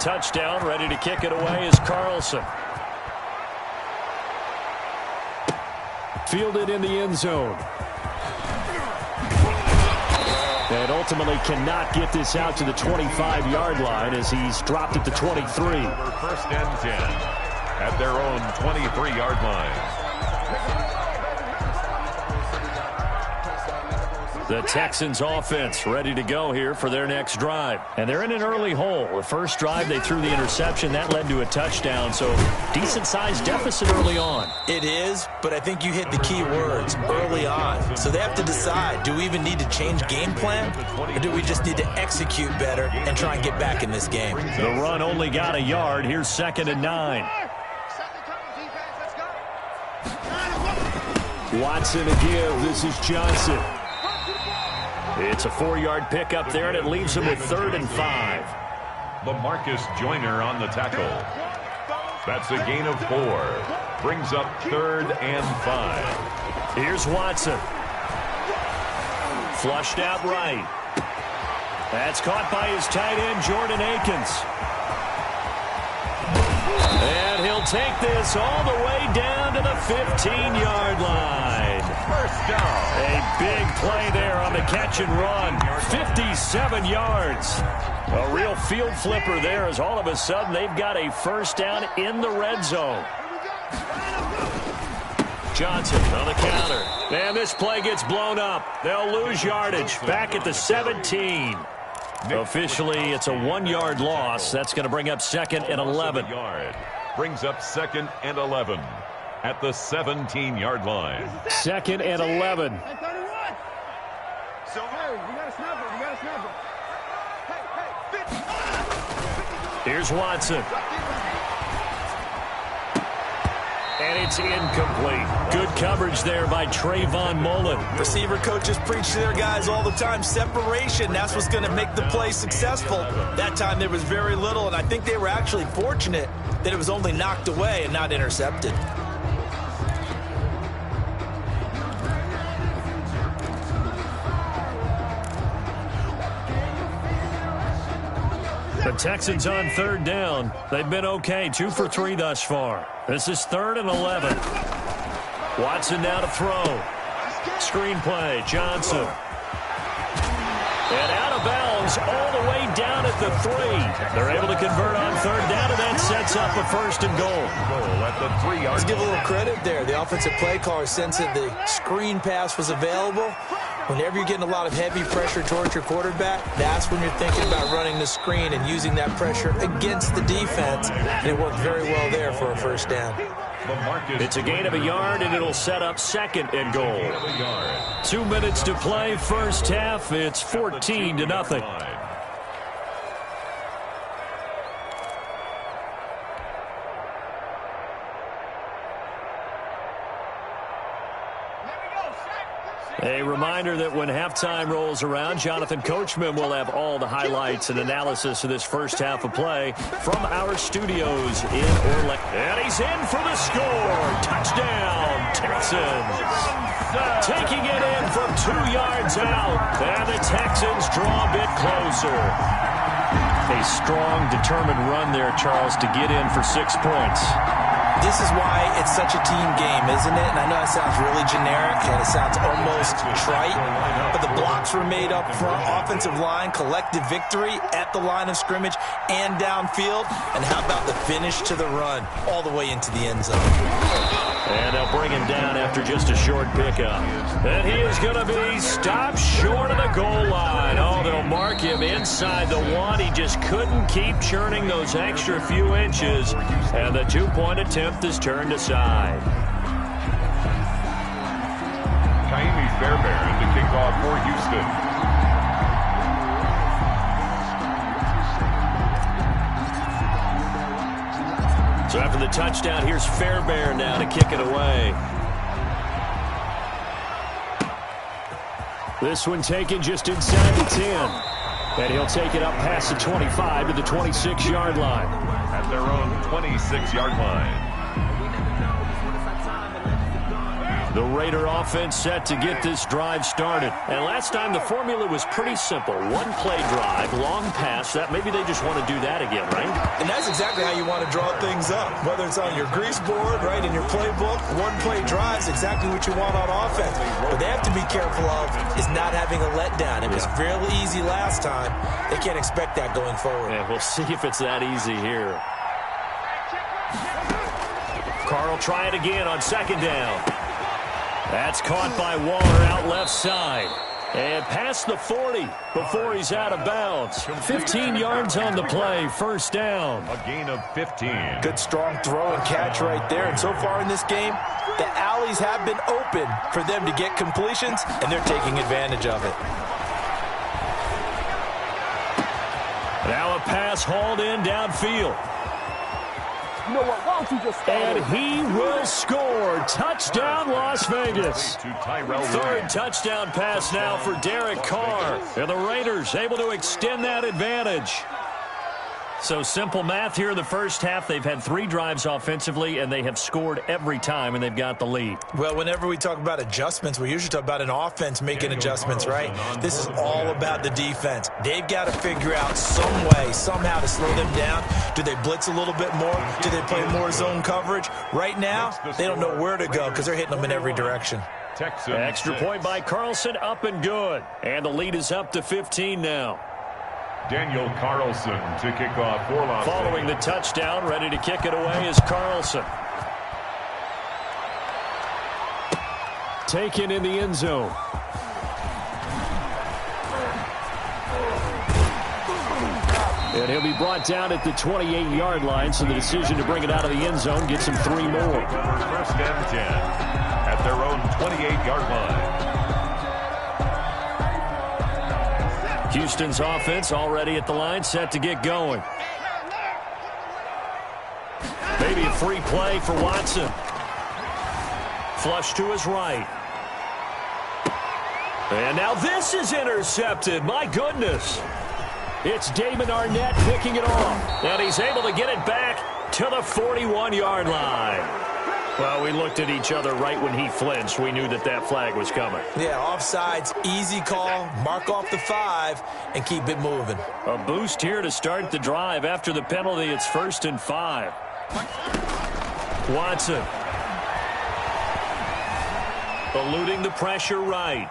touchdown. Ready to kick it away is Carlson. Fielded in the end zone. And ultimately cannot get this out to the 25-yard line as he's dropped at the 23. First and 10 at their own 23-yard line. The Texans offense ready to go here for their next drive. And they're in an early hole. The first drive, they threw the interception. That led to a touchdown. So decent-sized deficit early on. It is, but I think you hit the key words, early on. So they have to decide, do we even need to change game plan? Or do we just need to execute better and try and get back in this game? The run only got a yard. Here's 2nd and 9. Watson to give. This is Johnson. It's a 4-yard pickup there, and it leaves him with 3rd and 5. LaMarcus Joyner on the tackle. That's a gain of 4. Brings up 3rd and 5. Here's Watson. Flushed out right. That's caught by his tight end, Jordan Akins. And he'll take this all the way down to the 15-yard line. First down. A big play there on the catch and run. 57 yards. A real field flipper there as all of a sudden they've got a first down in the red zone. Johnson on the counter. And this play gets blown up. They'll lose yardage. Back at the 17. Officially, it's a 1-yard loss. That's going to bring up 2nd and 11. Brings up 2nd and 11 at the 17-yard line. 2nd and 11. Hey, 31. So, hey, you got to snap it. You got to snap it. Hey, Here's Watson. And it's incomplete. Good coverage there by Trayvon Mullen. Receiver coaches preach to their guys all the time. Separation, that's what's going to make the play successful. That time there was very little, and I think they were actually fortunate that it was only knocked away and not intercepted. The Texans on 3rd down. They've been okay, 2 for 3 thus far. This is 3rd and 11. Watson now to throw. Screen play, Johnson. And out of bounds all the way down at the 3. They're able to convert on 3rd down, and that sets up a 1st and goal. At the 3-yard. Let's give a little credit there. The offensive play caller sensed that the screen pass was available. Whenever you're getting a lot of heavy pressure towards your quarterback, that's when you're thinking about running the screen and using that pressure against the defense. And it worked very well there for a first down. It's a gain of a yard, and it'll set up 2nd and goal. 2 minutes to play, first half. It's 14-0. A reminder that when halftime rolls around, Jonathan Coachman will have all the highlights and analysis of this first half of play from our studios in Orlando. And he's in for the score. Touchdown, Texans. Taking it in from 2 yards out. And the Texans draw a bit closer. A strong, determined run there, Charles, to get in for 6 points. This is why it's such a team game, isn't it? And I know it sounds really generic and it sounds almost trite, but the blocks were made up front, offensive line, collective victory at the line of scrimmage and downfield. And how about the finish to the run all the way into the end zone? And they'll bring him down after just a short pickup. And he is going to be stopped short of the goal line. Oh, they'll mark him inside the 1. He just couldn't keep churning those extra few inches. And the 2-point attempt is turned aside. Kaimi Fairbairn to kick off for Houston. So after the touchdown, here's Fairbairn now to kick it away. This one taken just inside the 10. And he'll take it up past the 25 to the 26-yard line. At their own 26-yard line. The Raider offense set to get this drive started. And last time the formula was pretty simple. One play drive, long pass. That maybe they just want to do that again, right? And that's exactly how you want to draw things up. Whether it's on your grease board, right, in your playbook, one play drive is exactly what you want on offense. What they have to be careful of is not having a letdown. It was fairly easy last time. They can't expect that going forward. Yeah, we'll see if it's that easy here. Carr will try it again on second down. That's caught by Waller out left side. And past the 40 before he's out of bounds. 15 yards on the play, first down. A gain of 15. Good strong throw and catch right there. And so far in this game, the alleys have been open for them to get completions, and they're taking advantage of it. Now a pass hauled in downfield. You know what? Why don't you just start And he will score. Touchdown, Las Vegas. Third touchdown pass now for Derek Carr. And the Raiders able to extend that advantage. So simple math here in the first half. They've had 3 drives offensively, and they have scored every time, and they've got the lead. Well, whenever we talk about adjustments, we usually talk about an offense making adjustments, right? This is all about the defense. They've got to figure out some way, somehow to slow them down. Do they blitz a little bit more? Do they play more zone coverage? Right now, they don't know where to go because they're hitting them in every direction. Extra point by Carlson, up and good. And the lead is up to 15 now. Daniel Carlson to kick off for Las Vegas. Following the touchdown, ready to kick it away is Carlson. Taken in the end zone. And he'll be brought down at the 28-yard line, so the decision to bring it out of the end zone gets him 3 more. First and 10 at their own 28-yard line. Houston's offense already at the line, set to get going. Maybe a free play for Watson. Flush to his right. And now this is intercepted. My goodness. It's Damon Arnett picking it off. And he's able to get it back to the 41-yard line. Well, we looked at each other right when he flinched. We knew that that flag was coming. Yeah, offsides, easy call, mark off the 5, and keep it moving. A boost here to start the drive. After the penalty, it's 1st and 5. Watson. Eluding the pressure right.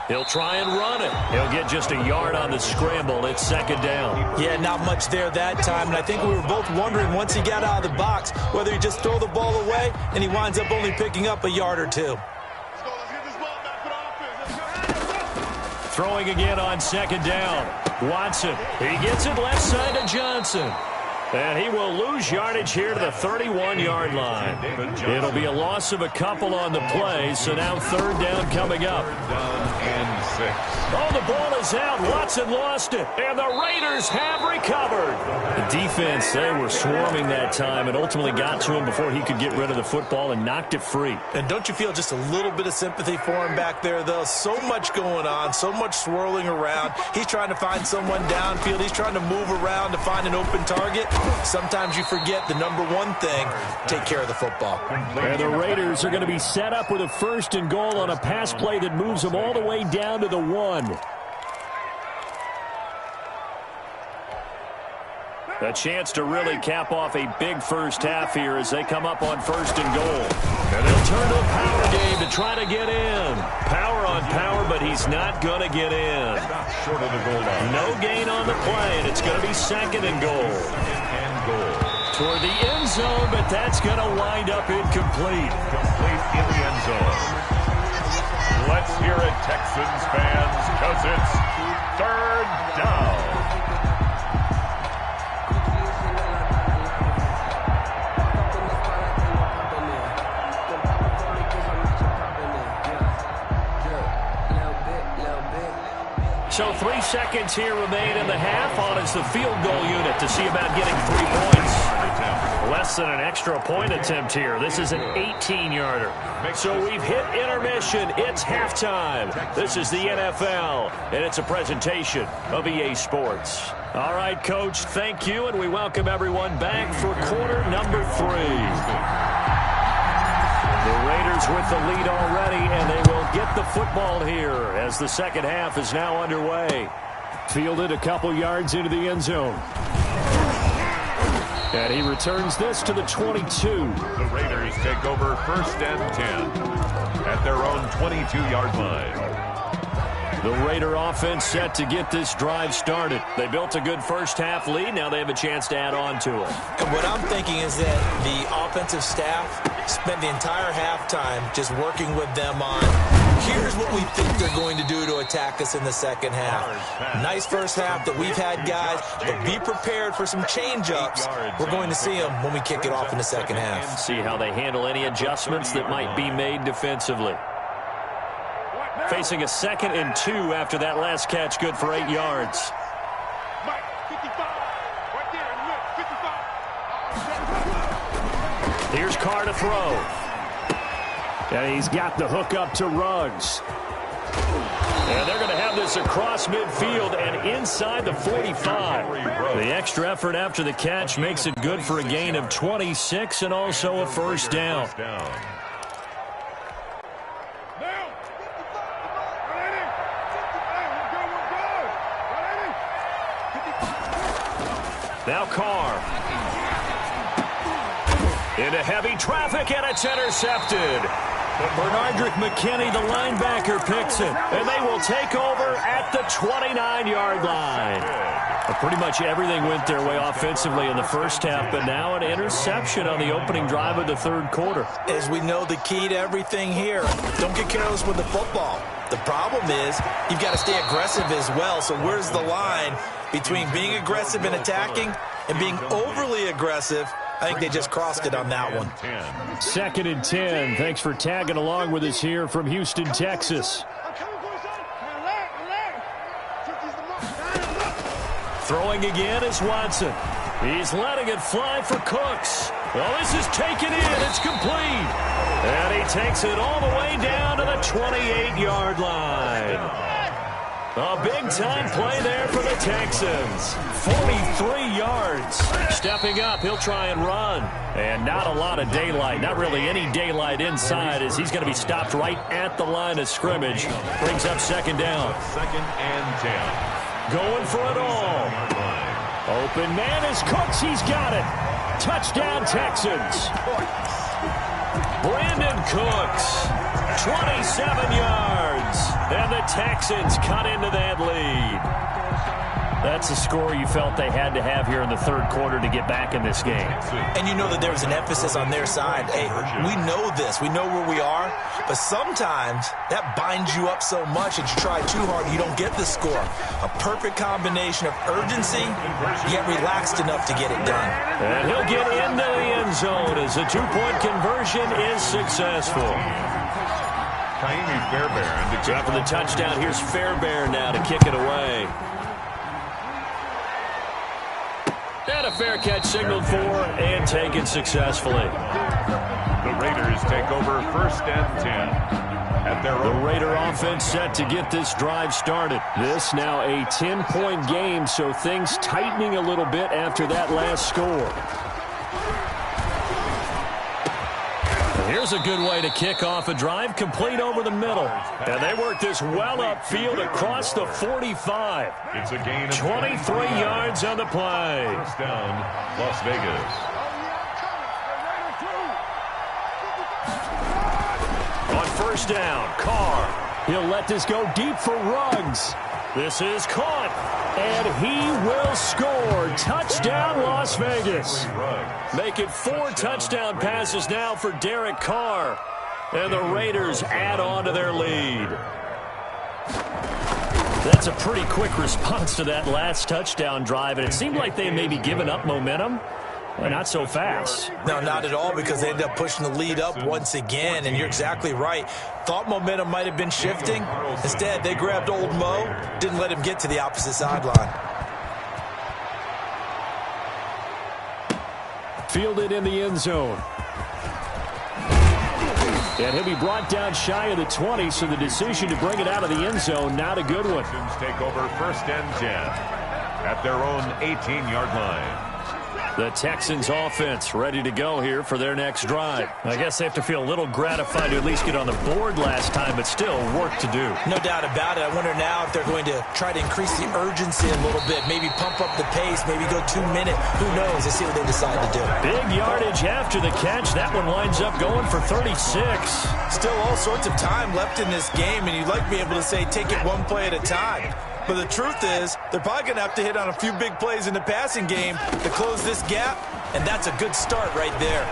He'll try and run it. He'll get just a yard on the scramble. It's 2nd down. Yeah, not much there that time. And I think we were both wondering once he got out of the box whether he just throw the ball away and he winds up only picking up a yard or 2. Throwing again on 2nd down. Watson. He gets it left side to Johnson. And he will lose yardage here to the 31-yard line. It'll be a loss of a couple on the play, so now 3rd down coming up. 3rd down and 6. Oh, the ball is out. Watson lost it, and the Raiders have recovered. The defense, they were swarming that time and ultimately got to him before he could get rid of the football and knocked it free. And don't you feel just a little bit of sympathy for him back there, though? So much going on, so much swirling around. He's trying to find someone downfield. He's trying to move around to find an open target. Sometimes you forget the number one thing, take care of the football. And the Raiders are going to be set up with a 1st and goal on a pass play that moves them all the way down to the 1. A chance to really cap off a big first half here as they come up on 1st and goal. And they'll turn to a power game to try to get in. Power on power, but he's not going to get in. Short of the goal line. No gain on the play, and it's going to be 2nd and goal. Toward the end zone, but that's going to wind up incomplete. Complete in the end zone. Let's hear it, Texans fans, because it's 3rd down. So 3 seconds here remain in the half. On is the field goal unit to see about getting 3 points. Less than an extra point attempt here. This is an 18-yarder. So we've hit intermission. It's halftime. This is the NFL, and it's a presentation of EA Sports. All right, Coach, thank you, and we welcome everyone back for quarter number 3. The Raiders with the lead already, and they will get the football here as the second half is now underway. Fielded a couple yards into the end zone. And he returns this to the 22. The Raiders take over 1st and 10 at their own 22-yard line. The Raider offense set to get this drive started. They built a good first-half lead. Now they have a chance to add on to it. And what I'm thinking is that the offensive staff spent the entire halftime just working with them on, here's what we think they're going to do to attack us in the second half. Nice first half that we've had, guys, but be prepared for some change-ups. We're going to see them when we kick it off in the second half. See how they handle any adjustments that might be made defensively. Facing a 2nd and 2 after that last catch, good for 8 yards. Here's Carr to throw. And he's got the hook up to Ruggs. And they're going to have this across midfield and inside the 45. The extra effort after the catch makes it good for a gain of 26 and also a first down. Now Carr. Into heavy traffic, and it's intercepted. But Bernardrick McKinney, the linebacker, picks it. And they will take over at the 29-yard line. But pretty much everything went their way offensively in the first half, but now an interception on the opening drive of the third quarter. As we know, the key to everything here, don't get careless with the football. The problem is you've got to stay aggressive as well. So where's the line between being aggressive and attacking and being overly aggressive? I think they just crossed it on that one. 2nd and 10. Thanks for tagging along with us here from Houston, Texas. Throwing again is Watson. He's letting it fly for Cooks. Well, this is taken in. It's complete. And he takes it all the way down to the 28-yard line. A big-time play there for the Texans. 43 yards. Stepping up, he'll try and run. And not a lot of daylight, not really any daylight inside, as he's going to be stopped right at the line of scrimmage. Brings up 2nd down. 2nd and 10. Going for it all. Open man is Cooks. He's got it. Touchdown, Texans. Brandon Cooks, 27 yards. And the Texans cut into that lead. That's a score you felt they had to have here in the third quarter to get back in this game. And you know that there was an emphasis on their side. Hey, we know this. We know where we are. But sometimes that binds you up so much that you try too hard, you don't get the score. A perfect combination of urgency, yet relaxed enough to get it done. And he'll get into the end zone as the two-point conversion is successful. After the touchdown, here's Fairbairn now to kick it away. And a fair catch signaled for and taken successfully. The Raiders take over 1st and 10. At their the Raider offense set to get this drive started. This now a 10-point game, so things tightening a little bit after that last score. Here's a good way to kick off a drive, complete over the middle. And they work this well upfield across the 45. It's a gain of 23 yards on the play. First down, Las Vegas. On first down, Carr. He'll let this go deep for Ruggs. This is caught, and he will score. Touchdown, Las Vegas. Make it 4 touchdown passes now for Derek Carr. And the Raiders add on to their lead. That's a pretty quick response to that last touchdown drive, and it seemed like they had maybe given up momentum. Well, not so fast. No, not at all, because they ended up pushing the lead up once again, and you're exactly right. Thought momentum might have been shifting. Instead, they grabbed old Mo, didn't let him get to the opposite sideline. Fielded in the end zone. And he'll be brought down shy of the 20, so the decision to bring it out of the end zone, not a good one. Take over 1st and 10 at their own 18-yard line. The Texans offense ready to go here for their next drive. I guess they have to feel a little gratified to at least get on the board last time, but still work to do. No doubt about it. I wonder now if they're going to try to increase the urgency a little bit, maybe pump up the pace, maybe go 2 minute. Who knows? Let's see what they decide to do. Big yardage after the catch. That one winds up going for 36. Still all sorts of time left in this game, and you'd like to be able to say take it one play at a time. But the truth is, they're probably going to have to hit on a few big plays in the passing game to close this gap, and that's a good start right there.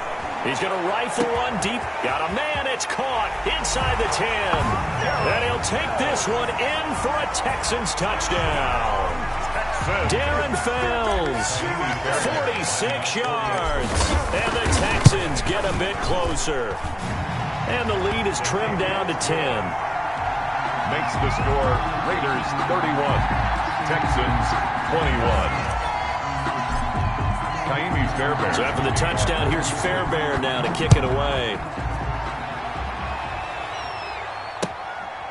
He's going to rifle one deep. Got a man. It's caught inside the 10. And he'll take this one in for a Texans touchdown. Darren Fells, 46 yards. And the Texans get a bit closer. And the lead is trimmed down to 10. Makes the score Raiders 31, Texans 21. Kaimi Fairbairn. So after the touchdown, here's Fairbairn now to kick it away.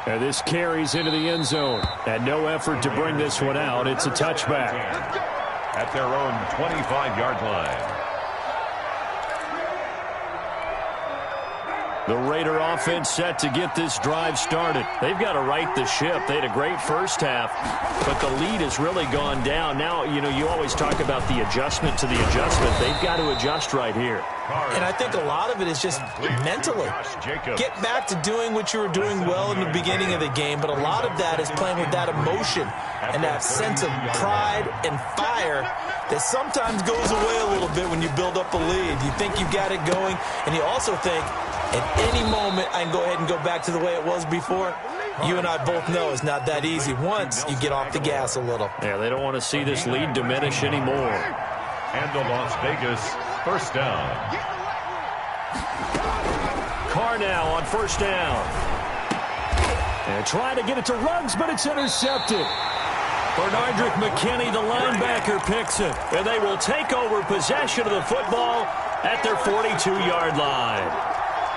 And this carries into the end zone. And no effort to bring this one out. It's a touchback. At their own 25-yard line. The Raider offense set to get this drive started. They've got to right the ship. They had a great first half, but the lead has really gone down. Now, you always talk about the adjustment to the adjustment. They've got to adjust right here. And I think a lot of it is just mentally. Get back to doing what you were doing well in the beginning of the game, but a lot of that is playing with that emotion and that sense of pride and fire that sometimes goes away a little bit when you build up a lead. You think you got it going, and you also think, at any moment, I can go ahead and go back to the way it was before. You and I both know it's not that easy once you get off the gas a little. Yeah, they don't want to see this lead diminish anymore. And the Las Vegas first down. Carr now on first down. And trying to get it to Ruggs, but it's intercepted. Bernardrick McKinney, the linebacker, picks it. And they will take over possession of the football at their 42-yard line.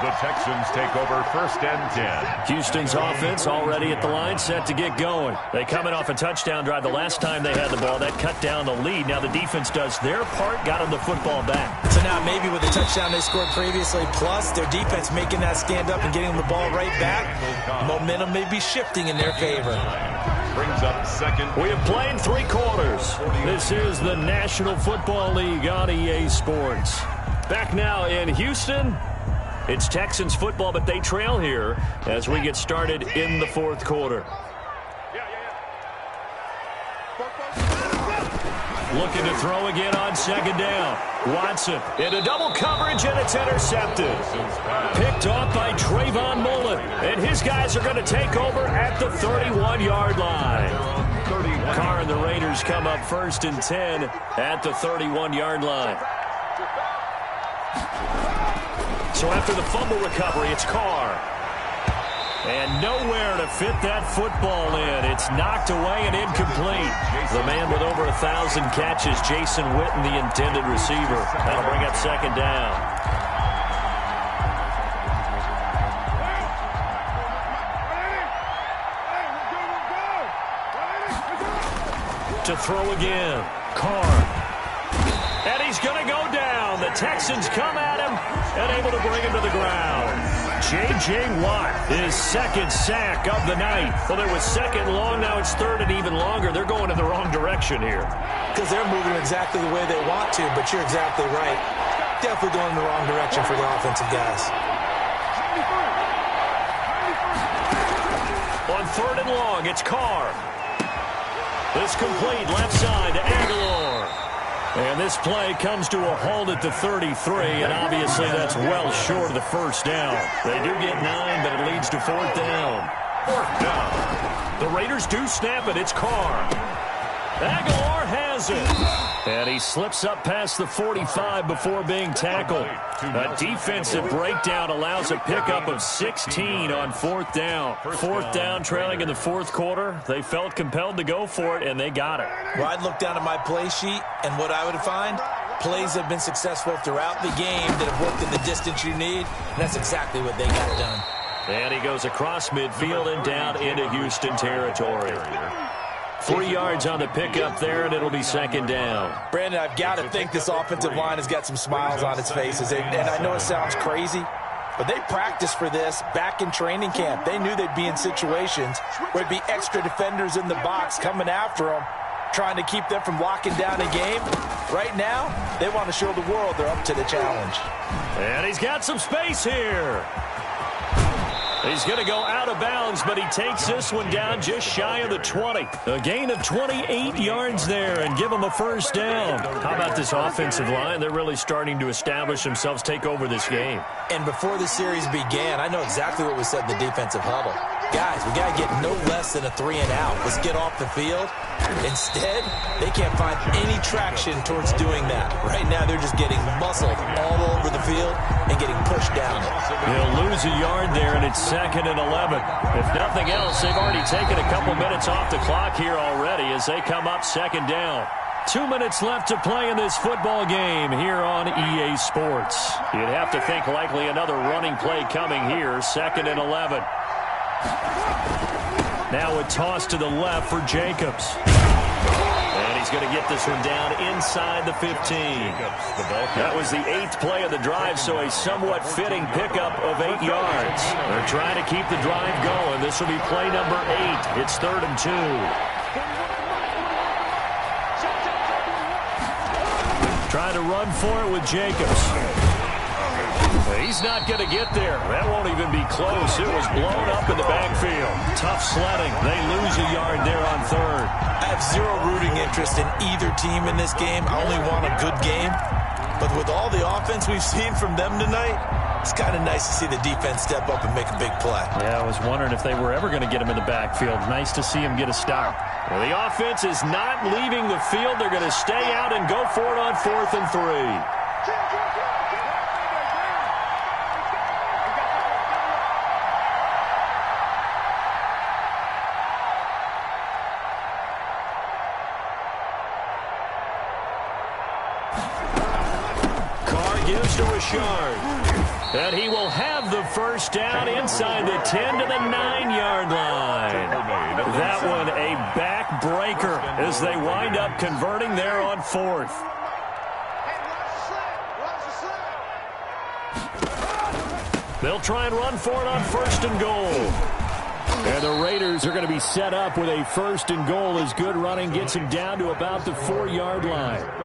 The Texans take over first and 10. Houston's offense already at the line, set to get going. They coming off a touchdown drive the last time they had the ball. That cut down the lead. Now the defense does their part, got them the football back. So now maybe with the touchdown they scored previously, plus their defense making that stand up and getting the ball right back, momentum may be shifting in their favor. Brings up second. We have played 3 quarters. This is the National Football League on EA Sports. Back now in Houston. It's Texans football, but they trail here as we get started in the fourth quarter. Looking to throw again on second down. Watson into double coverage, and it's intercepted. Picked off by Trayvon Mullen, and his guys are going to take over at the 31-yard line. Carr and the Raiders come up first and 10 at the 31-yard line. So after the fumble recovery, it's Carr. And nowhere to fit that football in. It's knocked away and incomplete. The man with over 1,000 catches, Jason Witten, the intended receiver. That'll bring up second down. To throw again, Carr. And he's going to go down. The Texans come at him and able to bring him to the ground. J.J. Watt, his second sack of the night. Well, there was second long. Now it's third and even longer. They're going in the wrong direction here. Because they're moving exactly the way they want to, but you're exactly right. Definitely going in the wrong direction for the offensive guys. On third and long, it's Carr. This complete left side to Aguilar. And this play comes to a halt at the 33, and obviously that's well short of the first down. They do get 9, but it leads to fourth down. Fourth down. The Raiders do snap it. It's Carr. Aguilar has it. And he slips up past the 45 before being tackled. A defensive breakdown allows a pickup of 16 on fourth down. Fourth down, trailing in the fourth quarter. They felt compelled to go for it, and they got it. Well, I'd look down at my play sheet, and what I would find, plays have been successful throughout the game that have worked at the distance you need, and that's exactly what they got done. And he goes across midfield and down into Houston territory. 3 yards on the pickup there, and it'll be second down. Brandon, I've got to think this offensive line has got some smiles on its faces. And I know it sounds crazy, but they practiced for this back in training camp. They knew they'd be in situations where there'd be extra defenders in the box coming after them, trying to keep them from locking down a game. Right now, they want to show the world they're up to the challenge. And he's got some space here. He's going to go out of bounds, but he takes this one down just shy of the 20. A gain of 28 yards there and give him a first down. How about this offensive line? They're really starting to establish themselves, take over this game. And before the series began, I know exactly what was said in the defensive huddle. Guys, we got to get no less than a 3-and-out. Let's get off the field. Instead, they can't find any traction towards doing that. Right now, they're just getting muscled all over the field and getting pushed down. They'll lose a yard there, and it's 2nd and 11. If nothing else, they've already taken a couple minutes off the clock here already as they come up 2nd down. 2 minutes left to play in this football game here on EA Sports. You'd have to think likely another running play coming here, 2nd and 11. Now a toss to the left for Jacobs. And he's going to get this one down inside the 15. That was the 8th play of the drive, so a somewhat fitting pickup of 8 yards. They're trying to keep the drive going. This will be play number 8. It's 3rd and 2. Trying to run for it with Jacobs. He's not going to get there. That won't even be close. It was blown up in the backfield. Tough sledding. They lose a yard there on 3rd. I have zero rooting interest in either team in this game. I only want a good game. But with all the offense we've seen from them tonight, it's kind of nice to see the defense step up and make a big play. Yeah, I was wondering if they were ever going to get him in the backfield. Nice to see him get a stop. Well, the offense is not leaving the field. They're going to stay out and go for it on 4th and 3. Gives to Richard. And he will have the first down inside the 10 to the 9-yard line. That one a backbreaker as they wind up converting there on 4th. They'll try and run for it on 1st and goal. And the Raiders are going to be set up with a 1st and goal as good running gets him down to about the 4-yard line.